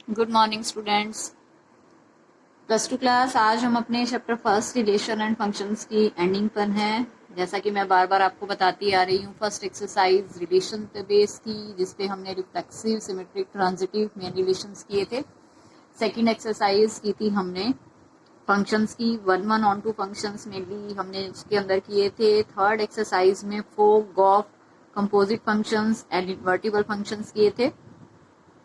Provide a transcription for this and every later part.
Good morning students. Plus two class, आज हम अपने chapter first relation and functions की एंडिंग पर हैं। जैसा कि मैं बार बार आपको बताती आ रही हूँ, फर्स्ट एक्सरसाइज रिलेशन पे बेस की, जिसपे हमने reflexive, symmetric, transitive main relations किए थे। सेकंड एक्सरसाइज की थी हमने फंक्शंस की, one onto functions mainly हमने उसके अंदर किए थे। थर्ड एक्सरसाइज में fog, gof, composite functions and invertible functions किए थे।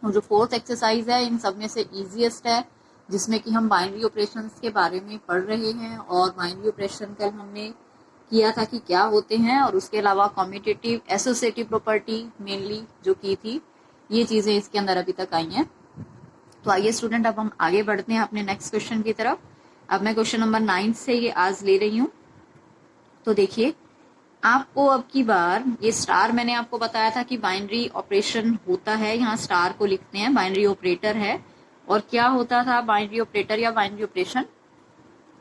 और जो फोर्थ एक्सरसाइज है इन सब में से इजीएस्ट है, जिसमें कि हम बाइनरी ऑपरेशंस के बारे में पढ़ रहे हैं। और बाइनरी ऑपरेशन कल हमने किया था कि क्या होते हैं, और उसके अलावा कम्यूटेटिव, एसोसिएटिव प्रॉपर्टी मेनली जो की थी, ये चीजें इसके अंदर अभी तक आई हैं। तो आइए स्टूडेंट, अब हम आगे बढ़ते हैं अपने नेक्स्ट क्वेश्चन की तरफ। अब मैं क्वेश्चन नंबर 9 से ये आज ले रही हूँ। तो देखिए, आपको अब की बार ये स्टार मैंने आपको बताया था कि बाइनरी ऑपरेशन होता है, यहाँ स्टार को लिखते हैं, बाइनरी ऑपरेटर है। और क्या होता था बाइनरी ऑपरेटर या बाइनरी ऑपरेशन,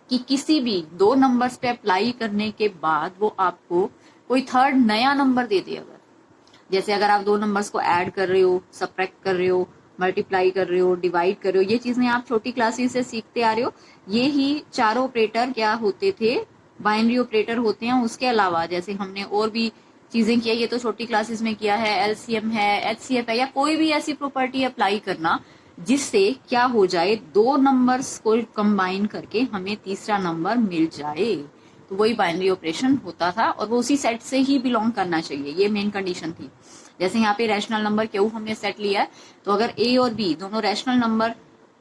कि किसी भी दो नंबर्स पे अप्लाई करने के बाद वो आपको कोई थर्ड नया नंबर दे दे। अगर जैसे अगर आप दो नंबर्स को ऐड कर रहे हो, सब्ट्रैक्ट कर रहे हो, मल्टीप्लाई कर रहे हो, डिवाइड कर रहे हो, ये चीजें आप छोटी क्लासेस से सीखते आ रहे हो। ये ही चारों ऑपरेटर क्या होते थे, बाइनरी ऑपरेटर होते हैं। उसके अलावा जैसे हमने और भी चीजें किया, ये तो छोटी क्लासेस में किया है, एलसीएम है, एचसीएफ है, या कोई भी ऐसी प्रॉपर्टी अप्लाई करना जिससे क्या हो जाए, दो नंबर्स को कंबाइन करके हमें तीसरा नंबर मिल जाए। तो वही बाइनरी ऑपरेशन होता था, और वो उसी सेट से ही बिलोंग करना चाहिए, ये मेन कंडीशन थी। जैसे यहाँ पे रैशनल नंबर क्यू हमने सेट लिया है, तो अगर ए और बी दोनों रैशनल नंबर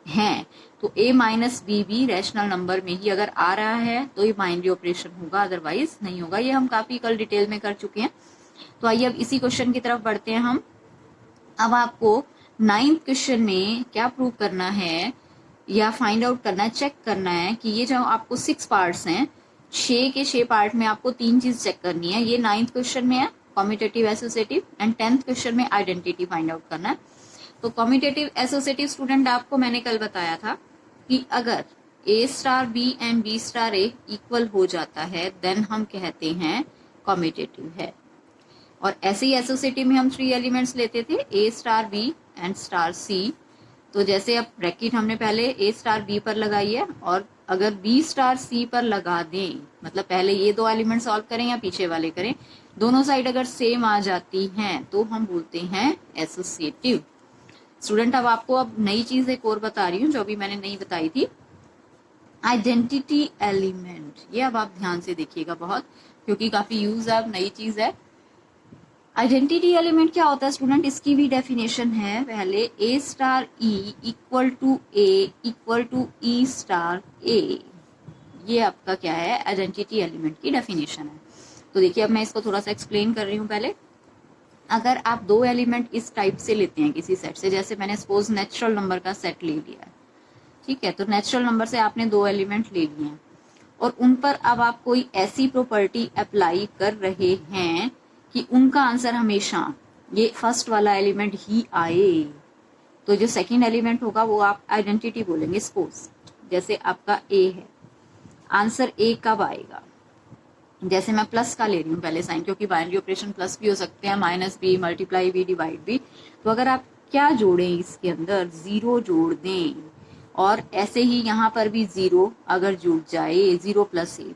हैं, तो ए माइनस बी भी रैशनल नंबर में ही अगर आ रहा है तो ये बाइनरी ऑपरेशन होगा, अदरवाइज नहीं होगा। ये हम काफी कल डिटेल में कर चुके हैं। तो आइए अब इसी क्वेश्चन की तरफ बढ़ते हैं हम। अब आपको 9th क्वेश्चन में क्या प्रूव करना है या फाइंड आउट करना है, चेक करना है कि ये जो आपको 6 पार्ट्स हैं, 6 के 6 पार्ट में आपको 3 चीज चेक करनी है। ये 9th क्वेश्चन में है, commutative, associative, and 10th question में आइडेंटिटी फाइंड आउट करना है। तो कम्यूटेटिव एसोसिएटिव स्टूडेंट, आपको मैंने कल बताया था कि अगर A star B and B star A equal हो जाता है, देन हम कहते हैं कम्यूटेटिव है। और ऐसे ही एसोसिएटिव में हम 3 एलिमेंट्स लेते थे, ए स्टार बी एंड स्टार सी। तो जैसे अब ब्रैकेट हमने पहले ए स्टार बी पर लगाई है, और अगर बी स्टार सी पर लगा दें, मतलब पहले ये दो एलिमेंट सॉल्व करें या पीछे वाले करें, दोनों साइड अगर सेम आ जाती हैं तो हम बोलते हैं एसोसिएटिव। स्टूडेंट, अब आपको अब नई चीज एक और बता रही हूँ जो अभी मैंने नहीं बताई थी, आइडेंटिटी एलिमेंट। ये अब आप ध्यान से देखिएगा बहुत, क्योंकि काफी यूज है, अब नई चीज है। आइडेंटिटी एलिमेंट क्या होता है स्टूडेंट, इसकी भी डेफिनेशन है पहले, A star E equal to A equal to E star A. ये आपका क्या है, आइडेंटिटी एलिमेंट की डेफिनेशन है। तो देखिए, अब मैं इसको थोड़ा सा एक्सप्लेन कर रही हूँ पहले। अगर आप दो एलिमेंट इस टाइप से लेते हैं किसी सेट से, जैसे मैंने सपोज नेचुरल नंबर का सेट ले लिया है, ठीक है, तो नेचुरल नंबर से आपने दो एलिमेंट ले लिए हैं, और उन पर अब आप कोई ऐसी प्रॉपर्टी अप्लाई कर रहे हैं कि उनका आंसर हमेशा ये फर्स्ट वाला एलिमेंट ही आए, तो जो सेकंड एलिमेंट होगा वो आप आइडेंटिटी बोलेंगे। सपोज जैसे आपका ए है, आंसर ए कब आएगा, जैसे मैं प्लस का ले रही हूँ पहले साइन, क्योंकि बाइनरी ऑपरेशन प्लस भी हो सकते हैं, माइनस भी, मल्टीप्लाई भी, डिवाइड भी। तो अगर आप क्या जोड़ें इसके अंदर, जीरो जोड़ दें, और ऐसे ही यहाँ पर भी जीरो अगर जुड़ जाए, जीरो प्लस ए,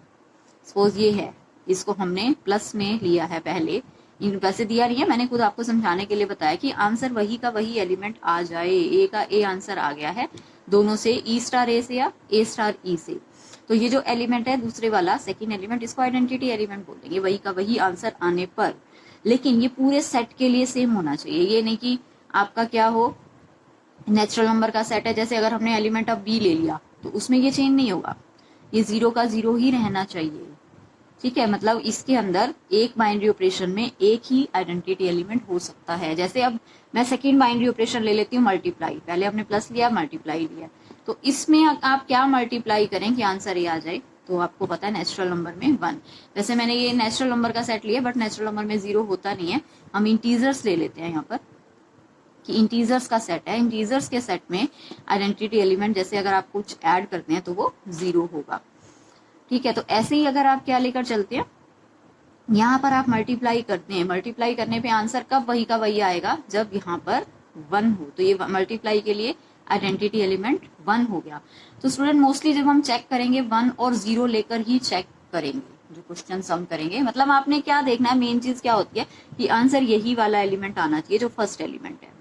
सपोज ये है, इसको हमने प्लस में लिया है पहले, वैसे दिया नहीं है, मैंने खुद आपको समझाने के लिए बताया कि आंसर वही का वही एलिमेंट आ जाए। ए का ए आंसर आ गया है दोनों से, ई स्टार ए से या ए स्टार ई से, तो ये जो एलिमेंट है दूसरे वाला सेकंड एलिमेंट, इसको आइडेंटिटी एलिमेंट बोलेंगे, वही का वही आंसर आने पर। लेकिन ये पूरे सेट के लिए सेम होना चाहिए, ये नहीं कि आपका क्या हो, नेचुरल नंबर का सेट है, जैसे अगर हमने एलिमेंट अब बी ले लिया तो उसमें ये चेंज नहीं होगा, ये जीरो का जीरो ही रहना चाहिए, ठीक है। मतलब इसके अंदर एक बाइनरी ऑपरेशन में एक ही आइडेंटिटी एलिमेंट हो सकता है। जैसे अब मैं सेकंड बाइनरी ऑपरेशन ले लेती हूँ, मल्टीप्लाई, पहले हमने प्लस लिया, मल्टीप्लाई लिया, तो इसमें आप क्या मल्टीप्लाई करें कि आंसर ये आ जाए, तो आपको पता है नेचुरल नंबर में 1। वैसे मैंने ये नेचुरल नंबर का सेट लिया, बट नेचुरल नंबर में जीरो होता नहीं है, हम इंटीजर्स ले लेते हैं यहाँ पर, कि इंटीजर्स का सेट है, इंटीजर्स के सेट में आइडेंटिटी एलिमेंट जैसे अगर आप कुछ ऐड करते हैं तो वो जीरो होगा, ठीक है। तो ऐसे ही अगर आप क्या लेकर चलते हैं, यहाँ पर आप मल्टीप्लाई करते हैं, मल्टीप्लाई करने पे आंसर कब वही का वही आएगा, जब यहाँ पर 1 हो, तो ये मल्टीप्लाई के लिए आइडेंटिटी एलिमेंट 1 हो गया। तो स्टूडेंट मोस्टली जब हम चेक करेंगे 1 और 0 लेकर ही चेक करेंगे जो क्वेश्चन सम करेंगे। मतलब आपने क्या देखना है, मेन चीज क्या होती है कि आंसर यही वाला एलिमेंट आना चाहिए जो फर्स्ट एलिमेंट है,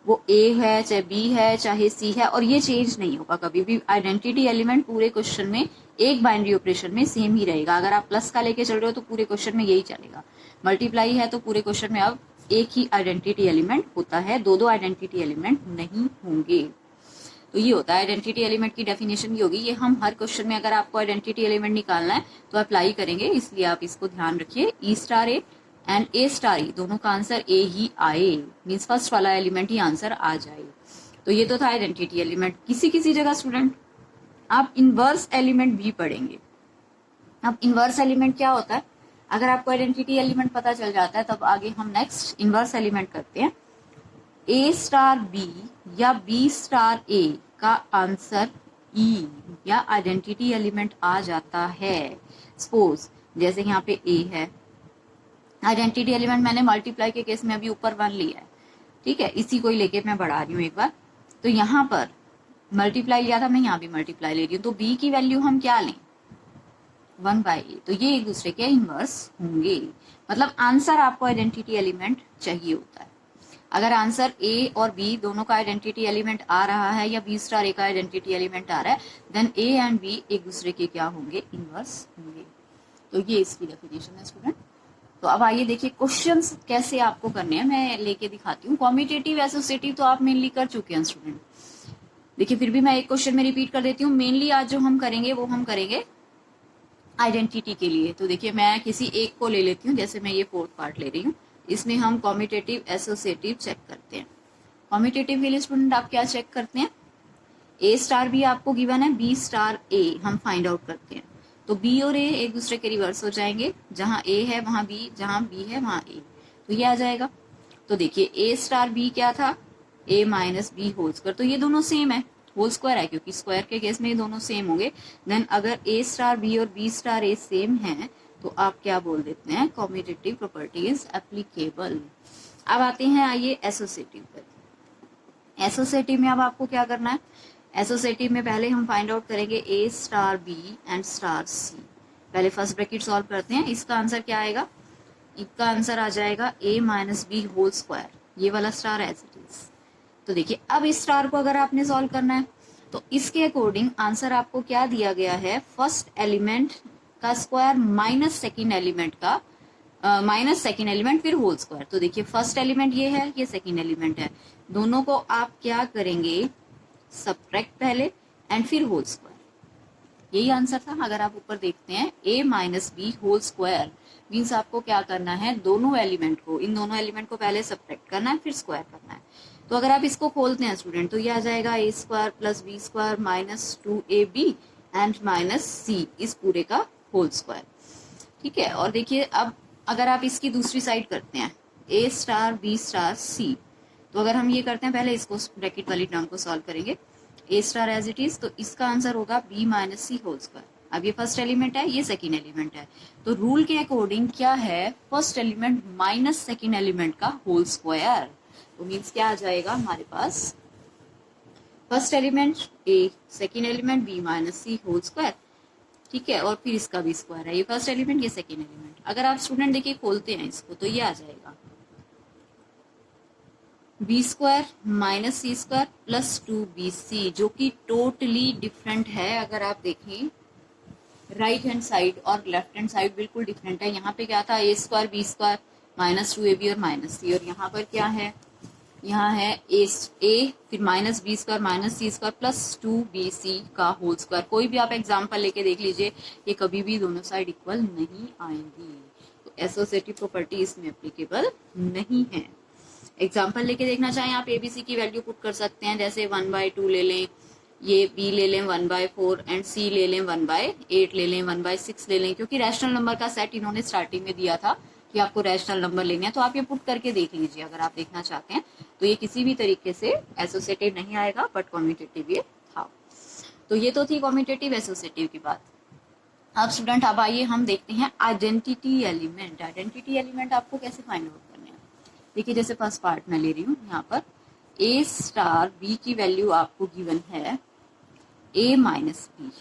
वो ए है चाहे बी है चाहे सी है, और ये चेंज नहीं होगा कभी भी। आइडेंटिटी एलिमेंट पूरे क्वेश्चन में एक बाइनरी ऑपरेशन में सेम ही रहेगा। अगर आप प्लस का लेके चल रहे हो तो पूरे क्वेश्चन में यही चलेगा। मल्टीप्लाई है तो पूरे क्वेश्चन में अब एक ही आइडेंटिटी एलिमेंट होता है, दो दो आइडेंटिटी एलिमेंट नहीं होंगे। तो ये होता है आइडेंटिटी एलिमेंट की डेफिनेशन ये होगी। ये हम हर क्वेश्चन में अगर आपको आइडेंटिटी एलिमेंट निकालना है तो अप्लाई करेंगे, इसलिए आप इसको ध्यान रखिए। E star A and A star E दोनों का आंसर ए ही आए, मीन्स फर्स्ट वाला एलिमेंट ही आंसर आ जाए। तो ये तो था आइडेंटिटी एलिमेंट। किसी किसी जगह स्टूडेंट आप इनवर्स एलिमेंट भी पढ़ेंगे। अब इनवर्स एलिमेंट क्या होता है, अगर आपको आइडेंटिटी एलिमेंट पता चल जाता है तब आगे हम नेक्स्ट इनवर्स एलिमेंट करते हैं। ए स्टार बी या बी स्टार ए का आंसर ई या आइडेंटिटी एलिमेंट आ जाता है। सपोज जैसे यहाँ पे ए है, आइडेंटिटी एलिमेंट मैंने मल्टीप्लाई के केस में अभी ऊपर 1 लिया है, ठीक है, इसी को ही लेके मैं बढ़ा रही हूँ एक बार। तो यहाँ पर मल्टीप्लाई लिया था, मैं यहाँ भी मल्टीप्लाई ले रही हूँ, तो बी की वैल्यू हम क्या लें 1/a। तो ये एक दूसरे के इनवर्स होंगे। मतलब आंसर आपको आइडेंटिटी एलिमेंट चाहिए होता है। अगर आंसर ए और बी दोनों का आइडेंटिटी एलिमेंट आ रहा है या बी स्टार ए का आइडेंटिटी एलिमेंट आ रहा है, देन ए एंड बी एक दूसरे के क्या होंगे, इनवर्स होंगे। तो ये इसकी डेफिनेशन है स्टूडेंट। तो अब आइए देखिए क्वेश्चंस कैसे आपको करने हैं, मैं लेके दिखाती हूँ। कॉम्पिटेटिव एसोसिएटिव तो आप मेनली कर चुके हैं स्टूडेंट। देखिए फिर भी मैं एक क्वेश्चन में रिपीट कर देती हूँ। मेनली आज जो हम करेंगे वो हम करेंगे आइडेंटिटी के लिए। तो देखिए मैं किसी एक को ले लेती हूँ, जैसे मैं ये 4th पार्ट ले रही हूँ, इसमें हम कॉम्पिटेटिव एसोसिएटिव चेक करते हैं। कॉम्पिटेटिव के लिए स्टूडेंट आप क्या चेक करते हैं, ए स्टार बी आपको गिवन है, बी स्टार ए हम फाइंड आउट करते हैं। तो बी और ए एक दूसरे के रिवर्स हो जाएंगे, जहां ए है वहां बी, जहां बी है वहां ए, तो ये आ जाएगा। तो देखिए ए स्टार बी क्या था, ए माइनस बी होल स्क्वायर, तो ये दोनों सेम है, होल स्क्वायर है क्योंकि स्क्वायर के केस में ये दोनों सेम होंगे। देन अगर ए स्टार बी और बी स्टार ए सेम है तो आप क्या बोल देते हैं, कॉम्पिटेटिव प्रॉपर्टीज एप्लीकेबल। अब आते हैं आइए एसोसिएटिव पर। एसोसिएटिव में अब आपको क्या करना है, एसोसिएटिव में पहले हम फाइंड आउट करेंगे ए स्टार बी एंड स्टार सी। पहले फर्स्ट ब्रैकेट सॉल्व करते हैं। इसका आंसर क्या आएगा, इसका आंसर आ जाएगा ए माइनस बी होल स्क्वायर, ये वाला स्टार एज इट इज। तो देखिए अब इस स्टार को अगर आपने सॉल्व करना है तो इसके अकॉर्डिंग आंसर आपको क्या दिया गया है, फर्स्ट एलिमेंट का स्क्वायर माइनस सेकेंड एलिमेंट का माइनस सेकेंड एलिमेंट फिर होल स्क्वायर। तो देखिए फर्स्ट एलिमेंट ये है, ये सेकेंड एलिमेंट है, दोनों को आप क्या करेंगे, सब्ट्रैक्ट पहले एंड फिर होल स्क्वायर। यही आंसर था। अगर आप ऊपर देखते हैं a minus B whole square means आपको क्या करना है, दोनों एलिमेंट को, इन दोनों एलिमेंट को पहले सब्ट्रैक्ट करना है फिर स्क्वायर करना है। तो अगर आप इसको खोलते हैं स्टूडेंट तो ये आ जाएगा A square plus B square minus 2ab and minus C, इस पूरे का होल स्क्वायर, ठीक है। और देखिए अब अगर आप इसकी दूसरी साइड करते हैं A star B star c, तो अगर हम ये करते हैं पहले इसको ब्रैकेट वाली टर्म को सॉल्व करेंगे, ए स्टार एज इट इज, तो इसका आंसर होगा बी माइनस सी होल स्क्वायर। अब ये फर्स्ट एलिमेंट है, ये सेकेंड एलिमेंट है, तो रूल के अकॉर्डिंग क्या है, first element minus second element का होल स्क्वायर। तो मीन्स क्या आ जाएगा हमारे पास, फर्स्ट एलिमेंट ए, सेकेंड एलिमेंट बी माइनस सी होल स्क्वायर, ठीक है, और फिर इसका भी स्क्वायर है, ये फर्स्ट एलिमेंट ये सेकेंड एलिमेंट। अगर आप स्टूडेंट देखिए खोलते हैं इसको तो ये आ जाएगा B square minus C square plus 2bc, जो कि टोटली डिफरेंट है। अगर आप देखें राइट हैंड साइड और लेफ्ट हैंड साइड बिल्कुल डिफरेंट है। यहाँ पे क्या था, A square B square minus 2ab और माइनस सी, और यहाँ पर क्या है, यहाँ है ए फिर minus B square minus C square plus 2bc का होल स्क्वायर। कोई भी आप एग्जाम्पल लेके देख लीजिए, ये कभी भी दोनों साइड इक्वल नहीं आएंगी, तो एसोसिएटिव प्रॉपर्टी इसमें एप्लीकेबल नहीं है। एग्जाम्पल लेके देखना चाहें आप एबीसी की वैल्यू पुट कर सकते हैं, जैसे 1/2 ले लें, ये बी ले लें 1/4 एंड सी ले लें 1/8 ले लें, 1/6 ले लें, क्योंकि रैशनल नंबर का सेट इन्होंने स्टार्टिंग में दिया था कि आपको रैशनल नंबर लेने हैं, तो आप ये पुट करके देख लीजिए अगर आप देखना चाहते हैं। तो ये किसी भी तरीके से एसोसिएटिव नहीं आएगा, बट कॉम्यूटेटिव ये था। तो ये तो थी कॉम्यूटेटिव एसोसिएटिव की बात। अब स्टूडेंट अब आइए हम देखते हैं आइडेंटिटी एलिमेंट। आइडेंटिटी एलिमेंट आपको कैसे फाइंड आउट करने हैं। देखिए जैसे फर्स्ट पार्ट में ले रही हूँ यहाँ पर, ए स्टार बी की वैल्यू आपको गिवन है ए माइनस बी।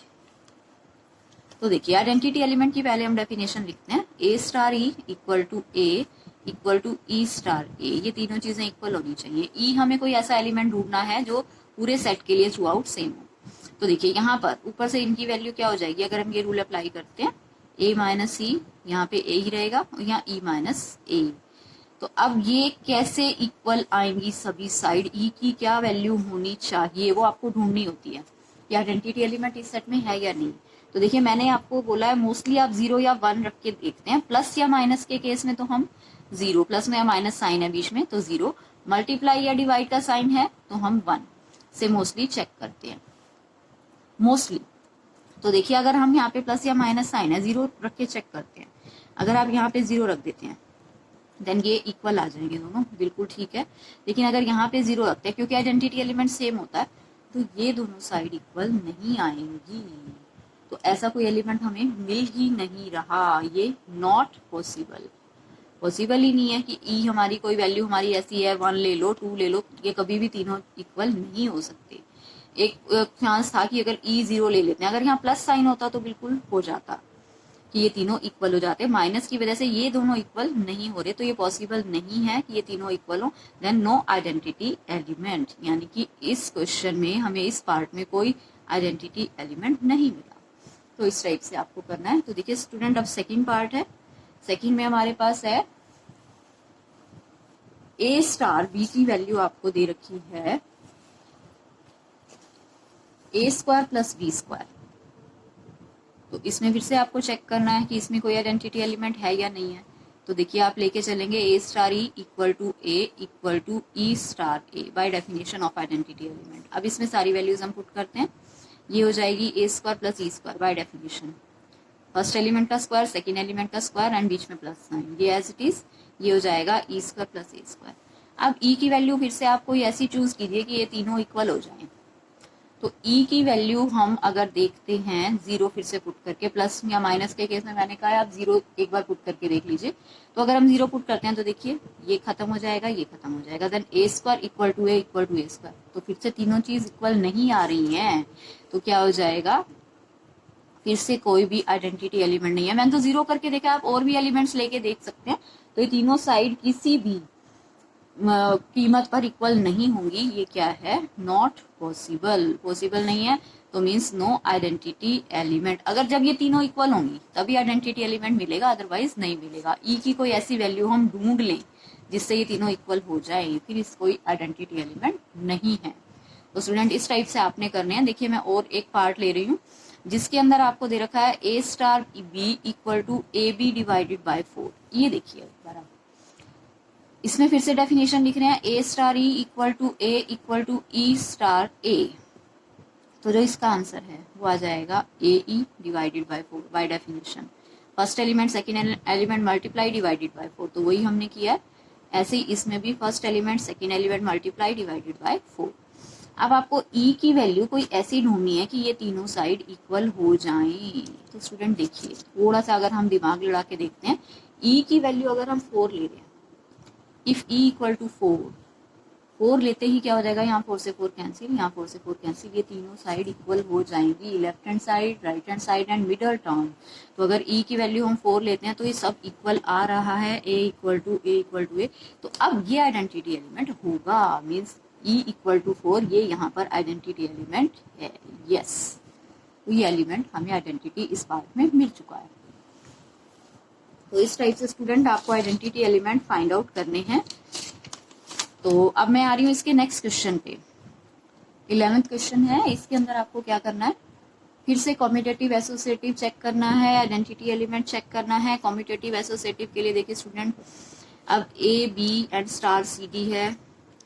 तो देखिए आइडेंटिटी एलिमेंट की पहले हम डेफिनेशन लिखते हैं, A star E equal to A equal to E star A, ये तीनों चीजें इक्वल होनी चाहिए। ई हमें कोई ऐसा एलिमेंट ढूंढना है जो पूरे सेट के लिए थ्रू आउट सेम हो। तो देखिए यहाँ पर ऊपर से इनकी वैल्यू क्या हो जाएगी, अगर हम ये रूल अप्लाई करते हैं, ए माइनस ई, यहाँ पे ए ही रहेगा और यहाँ ई माइनस ए। तो अब ये कैसे इक्वल आएंगी सभी साइड, ई की क्या वैल्यू होनी चाहिए वो आपको ढूंढनी होती है कि आइडेंटिटी एलिमेंट इस सेट में है या नहीं। तो देखिए मैंने आपको बोला है मोस्टली आप 0 या 1 रख के देखते हैं, प्लस या माइनस के केस में तो हम 0, प्लस में या माइनस साइन है बीच में तो 0, मल्टीप्लाई या डिवाइड का साइन है तो हम 1 से मोस्टली चेक करते हैं मोस्टली। तो देखिए अगर हम यहाँ पे प्लस या माइनस साइन है 0 रख के चेक करते हैं, अगर आप यहाँ पे 0 रख देते हैं देन ये इक्वल आ जाएंगे दोनों, बिल्कुल ठीक है। लेकिन अगर यहाँ पे 0 रखते हैं क्योंकि आइडेंटिटी एलिमेंट सेम होता है तो ये दोनों साइड इक्वल नहीं आएंगी। तो ऐसा कोई एलिमेंट हमें मिल ही नहीं रहा, ये नॉट पॉसिबल, पॉसिबल ही नहीं है कि ई हमारी कोई वैल्यू हमारी ऐसी है 1 ले लो 2 ले लो, ये कभी भी तीनों इक्वल नहीं हो सकते। एक चांस था कि अगर ई 0 ले लेते हैं, अगर यहाँ प्लस साइन होता तो बिल्कुल हो जाता कि ये तीनों इक्वल हो जाते, माइनस की वजह से ये दोनों इक्वल नहीं हो रहे, तो ये पॉसिबल नहीं है कि ये तीनों इक्वल हो। देन नो आइडेंटिटी एलिमेंट, यानी कि इस क्वेश्चन में हमें इस पार्ट में कोई आइडेंटिटी एलिमेंट नहीं मिला। तो इस टाइप से आपको करना है। तो देखिए स्टूडेंट अब सेकंड पार्ट है, सेकंड में हमारे पास है ए स्टार बी की वैल्यू आपको दे रखी है ए स्क्वायर प्लस बी स्क्वायर। तो इसमें फिर से आपको चेक करना है कि इसमें कोई आइडेंटिटी एलिमेंट है या नहीं है। तो देखिए आप लेके चलेंगे A star E equal to A equal to E star A by definition of identity element. अब इसमें सारी वैल्यूज हम पुट करते हैं, ये हो जाएगी A square plus E square by definition, first element का स्क्वायर सेकेंड एलिमेंट का स्क्वायर एंड बीच में प्लस साइन, ये एज इट इज ये हो जाएगा E square plus A square. अब ई की वैल्यू फिर से आप कोई ऐसी चूज कीजिए कि ये तीनों इक्वल हो जाएं। तो ई की वैल्यू हम अगर देखते हैं 0 फिर से पुट करके, प्लस या माइनस के केस में मैंने कहा आप 0 एक बार पुट करके देख लीजिए। तो अगर हम 0 पुट करते हैं तो देखिए ये खत्म हो जाएगा, ये खत्म हो जाएगा, then A square equal to A square. तो फिर से तीनों चीज इक्वल नहीं आ रही हैं, तो क्या हो जाएगा, फिर से कोई भी आइडेंटिटी एलिमेंट नहीं है। मैंने तो 0 करके देखा, आप और भी एलिमेंट्स लेके देख सकते हैं। तो ये तीनों साइड किसी भी कीमत पर इक्वल नहीं होंगी, ये क्या है, नॉट पॉसिबल, पॉसिबल नहीं है। तो मींस नो आइडेंटिटी एलिमेंट। अगर जब ये तीनों इक्वल होंगी तभी आइडेंटिटी एलिमेंट मिलेगा, अदरवाइज नहीं मिलेगा। ई की कोई ऐसी वैल्यू हम ढूंढ लें जिससे ये तीनों इक्वल हो जाए, फिर इस कोई आइडेंटिटी एलिमेंट नहीं है। तो स्टूडेंट इस टाइप से आपने करने हैं। देखिए मैं और एक पार्ट ले रही हूँ जिसके अंदर आपको दे रखा है A star B equal to A B divided by 4। ये देखिए बराबर, इसमें फिर से डेफिनेशन लिख रहे हैं A star E equal to A equal to E star A. तो जो इसका आंसर है वो आ जाएगा A E divided by 4 by definition, first element second element multiply divided by 4। तो वही हमने किया है, ऐसे ही इसमें भी first element second element multiply divided by 4। अब आपको ई की वैल्यू कोई ऐसी ढूंढनी है कि ये तीनों साइड इक्वल हो जाएं। तो स्टूडेंट देखिए थोड़ा सा अगर हम दिमाग लड़ा के देखते हैं, ई की वैल्यू अगर हम 4 ले रहे हैं, इफ ई इक्वल टू 4 लेते ही क्या हो जाएगा, यहाँ 4 से 4 कैंसिल, यहाँ 4 से 4 कैंसिल, ये तीनों साइड इक्वल हो जाएंगी, left hand side right hand side and middle term. तो अगर ई की वैल्यू हम 4 लेते हैं तो ये सब इक्वल आ रहा है, A equal to A equal to A. तो अब ये आइडेंटिटी एलिमेंट होगा, मीन्स ई इक्वल टू 4 ये यहाँ पर आइडेंटिटी एलिमेंट है। यस, तो ये एलिमेंट हमें आइडेंटिटी इस पार्ट में मिल चुका है। तो इस टाइप से स्टूडेंट आपको आइडेंटिटी एलिमेंट फाइंड आउट करने हैं। तो अब मैं आ रही हूँ इसके नेक्स्ट क्वेश्चन पे, 11th क्वेश्चन है। इसके अंदर आपको क्या करना है, फिर से कॉम्यूटेटिव एसोसिएटिव चेक करना है, आइडेंटिटी एलिमेंट चेक करना है। कॉम्यूटेटिव एसोसिएटिव के लिए देखिए स्टूडेंट, अब A B and star C D है,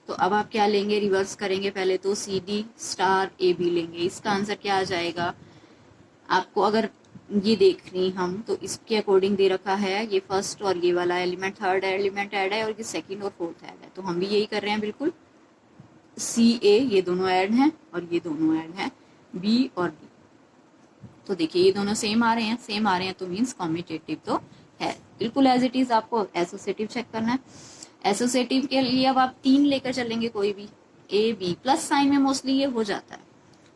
तो अब आप क्या लेंगे, रिवर्स करेंगे, पहले तो C D star A B लेंगे। इसका आंसर क्या आ जाएगा आपको, अगर ये देख रही हम तो इसके अकॉर्डिंग दे रखा है ये फर्स्ट और ये वाला एलिमेंट थर्ड एलिमेंट ऐड है और ये सेकंड और फोर्थ ऐड है। तो हम भी यही कर रहे हैं, बिल्कुल सी ए ये दोनों ऐड हैं और ये दोनों ऐड हैं, बी और बी। तो देखिए ये दोनों सेम आ रहे हैं, सेम आ रहे हैं तो मीन्स कॉम्यूटेटिव तो है, बिल्कुल एज इट इज। आपको एसोसिएटिव चेक करना है। एसोसिएटिव के लिए अब आप 3 लेकर चलेंगे कोई भी, ए बी, प्लस साइन में मोस्टली ये हो जाता है,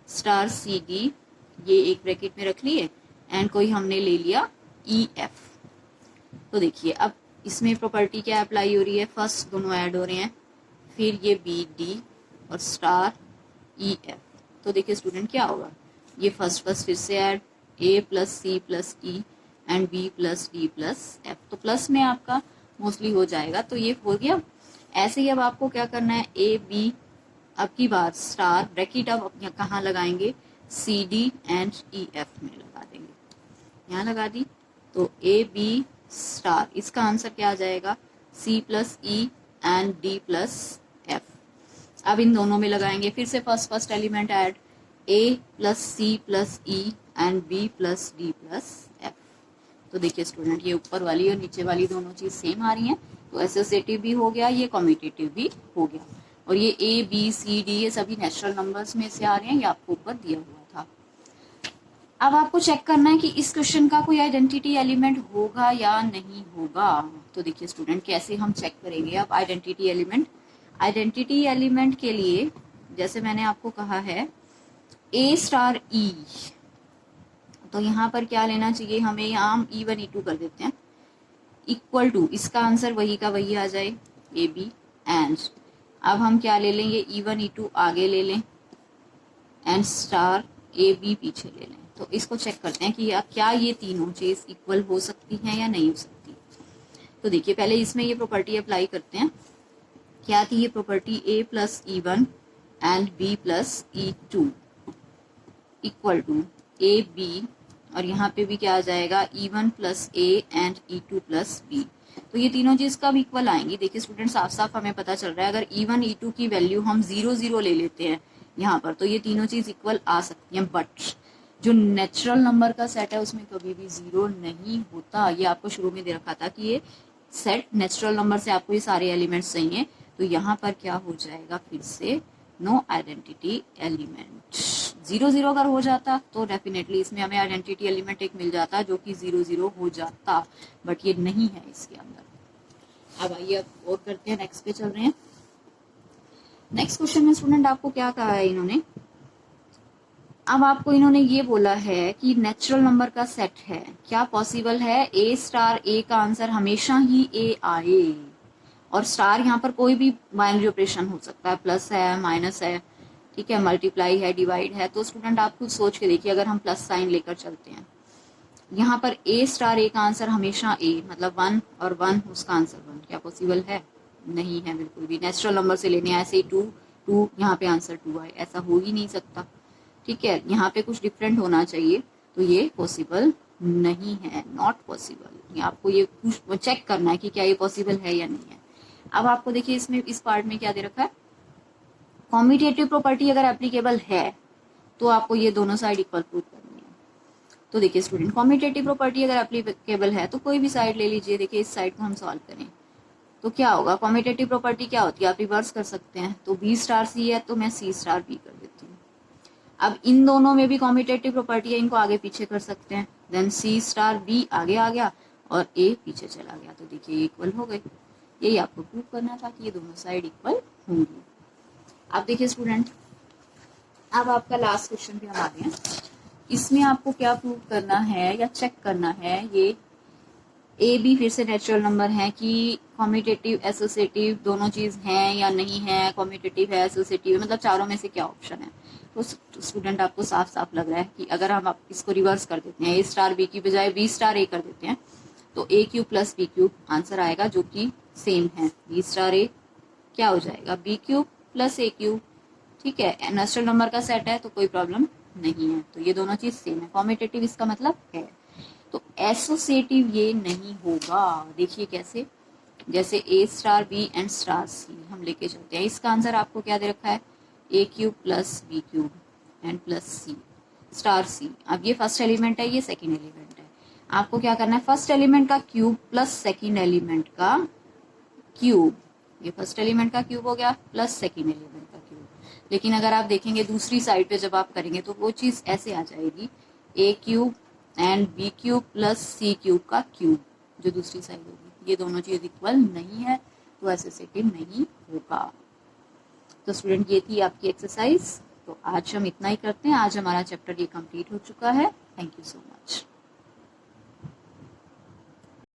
स्टार सी डी, ये एक ब्रैकेट में रख लिए, एंड कोई हमने ले लिया ई एफ। तो देखिए अब इसमें प्रॉपर्टी क्या अप्लाई हो रही है, फर्स्ट दोनों ऐड हो रहे हैं, फिर ये बी डी और स्टार ई एफ। तो देखिए स्टूडेंट क्या होगा, ये फर्स्ट फिर से add, A plus C plus E and B plus D plus F. तो प्लस में आपका मोस्टली हो जाएगा, तो ये हो गया। ऐसे ही अब आपको क्या करना है, ए बी, अब की बार स्टार ब्रैकेट अब कहाँ लगाएंगे, C D and E F में लगा देंगे, यहाँ लगा दी। तो ए बी स्टार, इसका आंसर क्या आ जाएगा, C plus E and D plus F. अब इन दोनों में लगाएंगे, फिर से first element add, A plus C plus E and B plus D plus F. तो देखिए स्टूडेंट ये ऊपर वाली और नीचे वाली दोनों चीज सेम आ रही हैं, तो एसोसिएटिव भी हो गया, ये कम्यूटेटिव भी हो गया। और ये ए बी सी डी ये सभी नेचुरल नंबर्स में से आ रहे हैं, ये आपको ऊपर दिया हुआ था। अब आपको चेक करना है कि इस क्वेश्चन का कोई आइडेंटिटी एलिमेंट होगा या नहीं होगा। तो देखिए स्टूडेंट कैसे हम चेक करेंगे अब आइडेंटिटी एलिमेंट। आइडेंटिटी एलिमेंट के लिए जैसे मैंने आपको कहा है ए स्टार ई, तो यहाँ पर क्या लेना चाहिए हमें, यहाँ हम E1 E2 कर देते हैं, इक्वल टू, इसका आंसर वही का वही आ जाए ए बी, एंड अब हम क्या ले लेंगे, E1 E2 आगे ले लें एंड स्टार ए बी पीछे ले लें। तो इसको चेक करते हैं कि क्या ये तीनों चीज इक्वल हो सकती हैं या नहीं हो सकती। तो देखिए पहले इसमें ये प्रॉपर्टी अप्लाई करते हैं, क्या थी ये property, A plus E1 and B plus E2 equal to A B, और यहाँ पे भी क्या आ जाएगा, E1 plus A and E2 plus B. तो ये तीनों चीज कब इक्वल आएंगी, देखिए स्टूडेंट साफ साफ हमें पता चल रहा है, अगर E1 E2 की वैल्यू हम 0 0 ले लेते हैं यहाँ पर, तो ये तीनों चीज इक्वल आ सकती हैं। बट जो नेचुरल नंबर का सेट है उसमें कभी भी 0 नहीं होता। ये आपको शुरू में दे रखा था कि ये सेट नेचुरल नंबर से आपको ये सारे एलिमेंट्स चाहिए, तो यहाँ पर क्या हो जाएगा, फिर से नो आइडेंटिटी एलिमेंट। 0 0 अगर हो जाता तो डेफिनेटली इसमें हमें आइडेंटिटी एलिमेंट एक मिल जाता जो कि 0 0 हो जाता, बट ये नहीं है इसके अंदर। अब आइए अब और करते हैं, नेक्स्ट पे चल रहे हैं। नेक्स्ट क्वेश्चन में स्टूडेंट आपको क्या कहा है इन्होंने, अब आपको इन्होंने ये बोला है कि नेचुरल नंबर का सेट है, क्या पॉसिबल है ए स्टार ए का आंसर हमेशा ही ए आए, और स्टार यहाँ पर कोई भी बाइनरी ऑपरेशन हो सकता है, प्लस है माइनस है, ठीक है, मल्टीप्लाई है, डिवाइड है। तो स्टूडेंट आप खुद सोच के देखिए, अगर हम प्लस साइन लेकर चलते हैं, यहाँ पर ए स्टार ए का आंसर हमेशा ए, मतलब 1 और 1 उसका आंसर 1, क्या पॉसिबल है, नहीं है बिल्कुल भी। नेचुरल नंबर से लेने ऐसे 2 2 यहाँ पे आंसर 2 आए, ऐसा हो ही नहीं सकता, ठीक है, यहाँ पे कुछ डिफरेंट होना चाहिए, तो ये पॉसिबल नहीं है, नॉट पॉसिबल। आपको ये चेक करना है कि क्या ये पॉसिबल है या नहीं है। अब आपको देखिए इसमें इस पार्ट में क्या दे रखा है, कॉम्यूटेटिव प्रॉपर्टी अगर एप्लीकेबल है तो आपको ये दोनों साइड इक्वल प्रूव करनी है। तो देखिए स्टूडेंट कॉम्यूटेटिव प्रॉपर्टी अगर एप्लीकेबल है तो कोई भी साइड ले लीजिए, देखिए इस साइड को हम सॉल्व करें तो क्या होगा, कॉम्यूटेटिव प्रॉपर्टी क्या होती है, आप रिवर्स कर सकते हैं। तो बी स्टार सी है तो मैं सी स्टार बी कर देती हूँ। अब इन दोनों में भी कॉम्यूटेटिव प्रॉपर्टी है, इनको आगे पीछे कर सकते हैं, देन सी स्टार बी आगे आ गया और ए पीछे चला गया, तो देखिए ये इक्वल हो गए। यही आपको प्रूव करना था कि ये दोनों साइड इक्वल होंगी। अब देखिए स्टूडेंट, अब आपका लास्ट क्वेश्चन भी हम आ गए हैं, इसमें आपको क्या प्रूव करना है या चेक करना है, ये ए बी फिर से नेचुरल नंबर है कि कॉम्यूटेटिव एसोसिएटिव दोनों चीज हैं या नहीं है, कॉम्यूटेटिव है एसोसिएटिव है, मतलब चारों में से क्या ऑप्शन है। तो स्टूडेंट आपको साफ साफ लग रहा है कि अगर हम इसको रिवर्स कर देते हैं, ए स्टार बी की बजाय बी स्टार ए कर देते हैं, तो A cube plus B cube answer आएगा जो कि सेम है, बी स्टार ए क्या हो जाएगा, बी क्यूब प्लस ए क्यूब, ठीक है, नेचुरल नंबर का सेट है तो कोई प्रॉब्लम नहीं है, तो ये दोनों चीज सेम है। कॉम्यूटेटिव इसका मतलब है, तो एसोसिएटिव ये नहीं होगा। देखिए कैसे, जैसे ए स्टार बी एंड स्टार सी हम लेके चलते हैं, इसका आंसर आपको क्या दे रखा है, A cube plus B cube and plus C star C. अब ये फर्स्ट एलिमेंट है, ये सेकेंड एलिमेंट है, आपको क्या करना है, फर्स्ट एलिमेंट का क्यूब प्लस सेकेंड एलिमेंट का क्यूब, ये फर्स्ट एलिमेंट का क्यूब हो गया प्लस सेकेंड एलिमेंट का क्यूब। लेकिन अगर आप देखेंगे दूसरी साइड पे जब आप करेंगे तो वो चीज ऐसे आ जाएगी, A cube and B cube plus C cube का क्यूब, जो दूसरी साइड होगी, ये दोनों चीज इक्वल नहीं है तो एसोसिएटिव नहीं होगा। तो स्टूडेंट ये थी आपकी एक्सरसाइज। तो आज हम इतना ही करते हैं, आज हमारा चैप्टर ये कंप्लीट हो चुका है। Thank you so much.